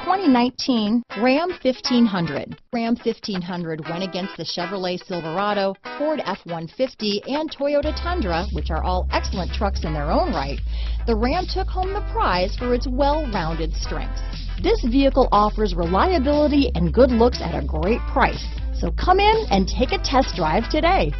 2019 Ram 1500. Ram 1500 went against the Chevrolet Silverado, Ford F-150, and Toyota Tundra, which are all excellent trucks in their own right. The Ram took home the prize for its well-rounded strengths. This vehicle offers reliability and good looks at a great price. So come in and take a test drive today.